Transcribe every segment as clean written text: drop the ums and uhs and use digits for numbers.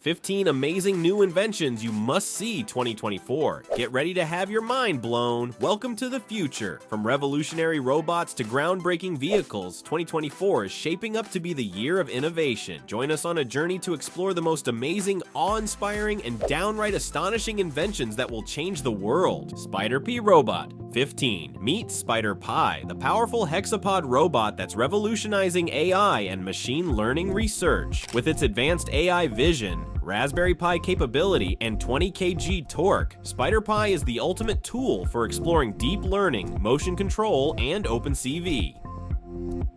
15 amazing new inventions you must see 2024. Get ready to have your mind blown. Welcome to the future. From revolutionary robots to groundbreaking vehicles, 2024 is shaping up to be the year of innovation. Join us on a journey to explore the most amazing, awe-inspiring, and downright astonishing inventions that will change the world. Spider P Robot. 15. Meet Spider Pi, the powerful hexapod robot that's revolutionizing AI and machine learning research. With its advanced AI vision, Raspberry Pi capability, and 20 kg torque, Spider Pi is the ultimate tool for exploring deep learning, motion control, and OpenCV.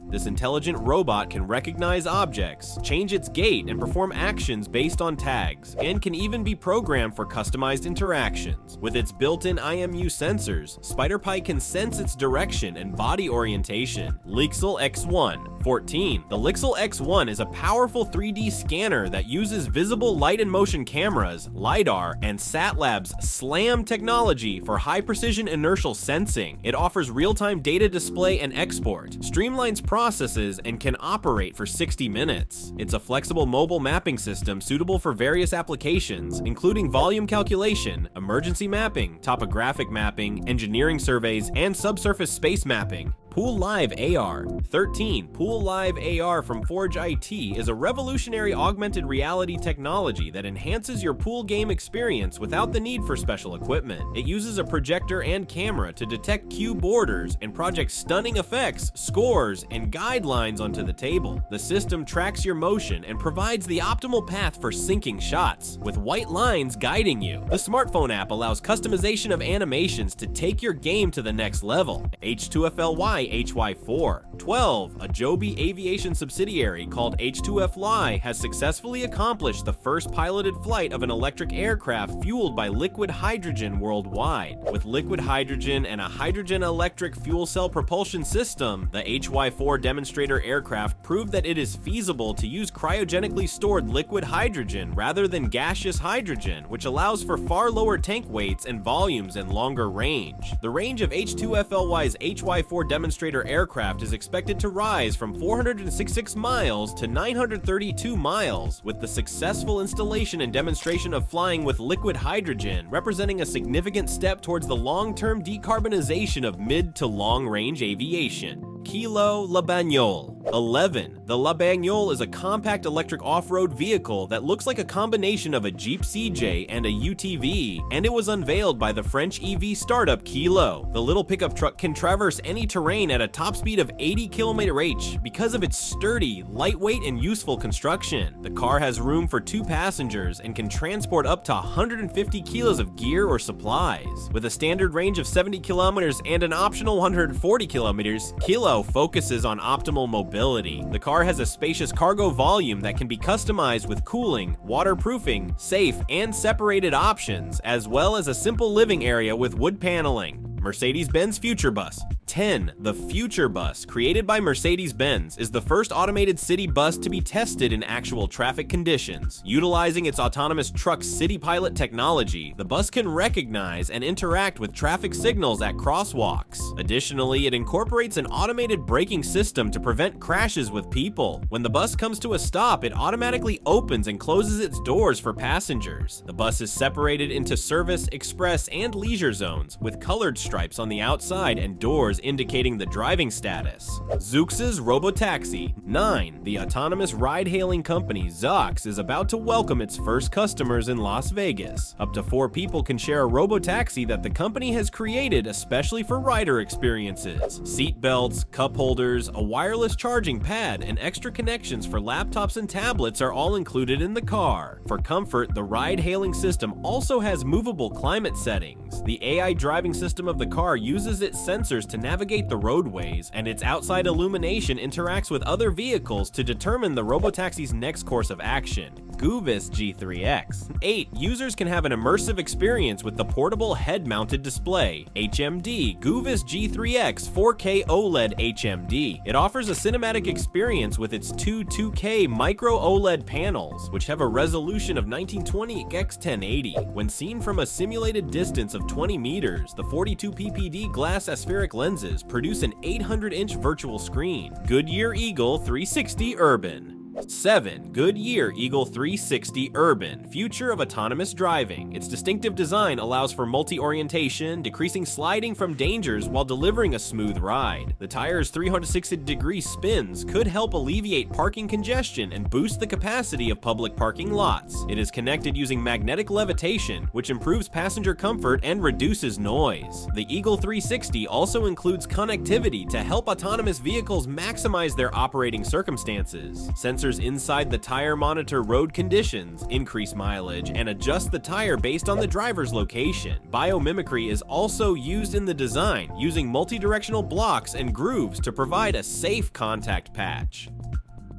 This intelligent robot can recognize objects, change its gait, and perform actions based on tags, and can even be programmed for customized interactions. With its built-in IMU sensors, Spider Pi can sense its direction and body orientation. Lixel X1. 14. The Lixel X1 is a powerful 3D scanner that uses visible light and motion cameras, LiDAR, and SatLab's SLAM technology for high-precision inertial sensing. It offers real-time data display and export, streamlines processes, and can operate for 60 minutes. It's a flexible mobile mapping system suitable for various applications, including volume calculation, emergency mapping, topographic mapping, engineering surveys, and subsurface space mapping. Pool Live AR. 13. Pool Live AR from Forge IT is a revolutionary augmented reality technology that enhances your pool game experience without the need for special equipment. It uses a projector and camera to detect cue borders and project stunning effects, scores, and guidelines onto the table. The system tracks your motion and provides the optimal path for sinking shots, with white lines guiding you. The smartphone app allows customization of animations to take your game to the next level. H2FLY HY4. 12. A Joby aviation subsidiary called H2FLY has successfully accomplished the first piloted flight of an electric aircraft fueled by liquid hydrogen worldwide. With liquid hydrogen and a hydrogen electric fuel cell propulsion system, the HY4 demonstrator aircraft proved that it is feasible to use cryogenically stored liquid hydrogen rather than gaseous hydrogen, which allows for far lower tank weights and volumes and longer range. The range of H2FLY's HY4 demonstrator aircraft is expected to rise from 466 miles to 932 miles, with the successful installation and demonstration of flying with liquid hydrogen representing a significant step towards the long-term decarbonization of mid to long-range aviation. Kilo La Bagnole. 11. The La Bagnole is a compact electric off-road vehicle that looks like a combination of a Jeep CJ and a UTV, and it was unveiled by the French EV startup Kilo. The little pickup truck can traverse any terrain at a top speed of 80 km/h because of its sturdy, lightweight, and useful construction. The car has room for 2 passengers and can transport up to 150 kilos of gear or supplies. With a standard range of 70 kilometers and an optional 140 kilometers, Kilo focuses on optimal mobility. The car has a spacious cargo volume that can be customized with cooling, waterproofing, safe, and separated options, as well as a simple living area with wood paneling. Mercedes-Benz Future Bus. 10. The Future Bus, created by Mercedes-Benz, is the first automated city bus to be tested in actual traffic conditions. Utilizing its autonomous truck City Pilot technology, the bus can recognize and interact with traffic signals at crosswalks. Additionally, it incorporates an automated braking system to prevent crashes with people. When the bus comes to a stop, it automatically opens and closes its doors for passengers. The bus is separated into service, express, and leisure zones, with colored stripes on the outside and doors indicating the driving status. Zoox's Robotaxi. 9. The autonomous ride-hailing company Zoox is about to welcome its first customers in Las Vegas. Up to 4 people can share a robotaxi that the company has created especially for rider experiences. Seat belts, cup holders, a wireless charging pad, and extra connections for laptops and tablets are all included in the car. For comfort, the ride-hailing system also has movable climate settings. The AI driving system of the car uses its sensors to navigate the roadways, and its outside illumination interacts with other vehicles to determine the robotaxi's next course of action. Goovis G3X. 8. Users can have an immersive experience with the portable head-mounted display. HMD Goovis G3X 4K OLED HMD. It offers a cinematic experience with its two 2K micro OLED panels, which have a resolution of 1920 x 1080. When seen from a simulated distance of 20 meters, the 42 ppd glass aspheric lenses produce an 800-inch virtual screen. Goodyear Eagle 360 Urban. 7. Goodyear Eagle 360 Urban, future of autonomous driving. Its distinctive design allows for multi-orientation, decreasing sliding from dangers while delivering a smooth ride. The tire's 360-degree spins could help alleviate parking congestion and boost the capacity of public parking lots. It is connected using magnetic levitation, which improves passenger comfort and reduces noise. The Eagle 360 also includes connectivity to help autonomous vehicles maximize their operating circumstances. Sensors inside the tire monitor road conditions, increase mileage, and adjust the tire based on the driver's location. Biomimicry is also used in the design, using multi-directional blocks and grooves to provide a safe contact patch.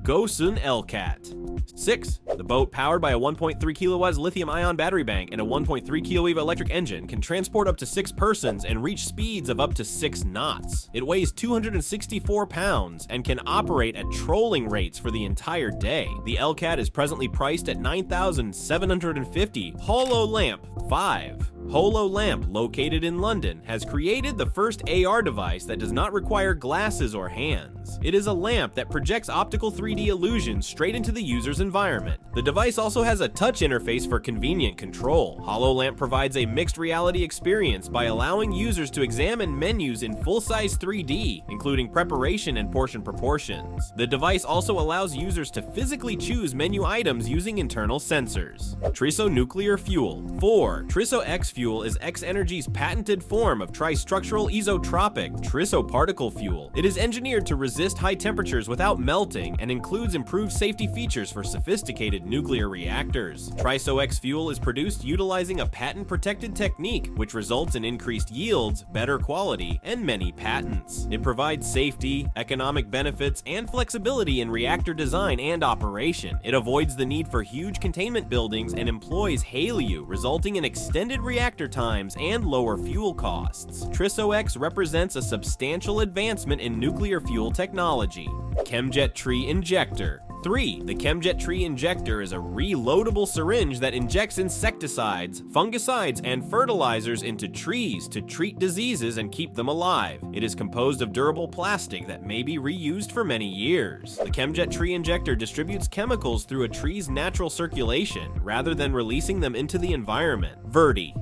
Gosun LCAT. 6. The boat, powered by a 1.3 kW lithium-ion battery bank and a 1.3 kW electric engine, can transport up to 6 persons and reach speeds of up to 6 knots. It weighs 264 pounds and can operate at trolling rates for the entire day. The LCAT is presently priced at $9,750. HoloLamp 5. HoloLamp, located in London, has created the first AR device that does not require glasses or hands. It is a lamp that projects optical 3D illusions straight into the user's environment. The device also has a touch interface for convenient control. HoloLamp provides a mixed reality experience by allowing users to examine menus in full-size 3D, including preparation and portion proportions. The device also allows users to physically choose menu items using internal sensors. Triso Nuclear Fuel. 4. Triso X Fuel is X-Energy's patented form of tristructural isotropic Triso particle fuel. It is engineered to resist high temperatures without melting and includes improved safety features for sophisticated nuclear reactors. Triso X Fuel is produced utilizing a patent-protected technique, which results in increased yields, better quality, and many patents. It provides safety, economic benefits, and flexibility in reactor design and operation. It avoids the need for huge containment buildings and employs HALEU, resulting in extended reactor times and lower fuel costs. Triso X represents a substantial advancement in nuclear fuel technology. Chemjet Tree Injector. 3. The Chemjet Tree Injector is a reloadable syringe that injects insecticides, fungicides, and fertilizers into trees to treat diseases and keep them alive. It is composed of durable plastic that may be reused for many years. The Chemjet Tree Injector distributes chemicals through a tree's natural circulation rather than releasing them into the environment. Verdi.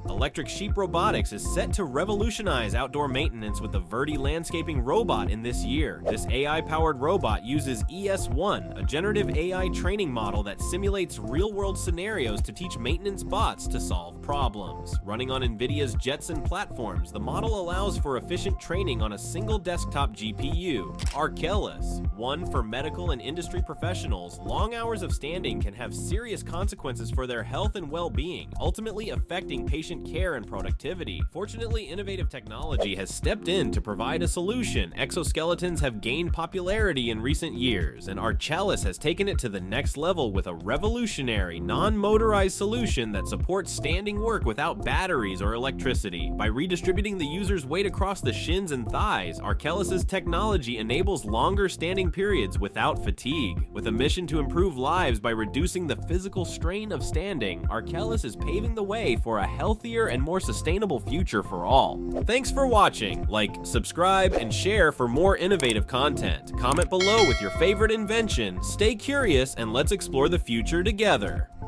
Electric Sheep Robotics is set to revolutionize outdoor maintenance with the Verdi landscaping robot in this year. This AI-powered robot uses ES1, a generative AI training model that simulates real-world scenarios to teach maintenance bots to solve problems. Running on NVIDIA's Jetson platforms, the model allows for efficient training on a single desktop GPU. Arkelis, one for medical and industry professionals, long hours of standing can have serious consequences for their health and well-being, ultimately affecting patient care and productivity. Fortunately, innovative technology has stepped in to provide a solution. Exoskeletons have gained popularity in recent years, and Arkelis has taken it to the next level with a revolutionary, non-motorized solution that supports standing work without batteries or electricity. By redistributing the user's weight across the shins and thighs, Arkelis' technology enables longer standing periods without fatigue. With a mission to improve lives by reducing the physical strain of standing, Arkelis is paving the way for a healthier and more sustainable future for all. Thanks for watching. Like, subscribe, and share for more innovative content. Comment below with your favorite invention. Stay curious, and let's explore the future together.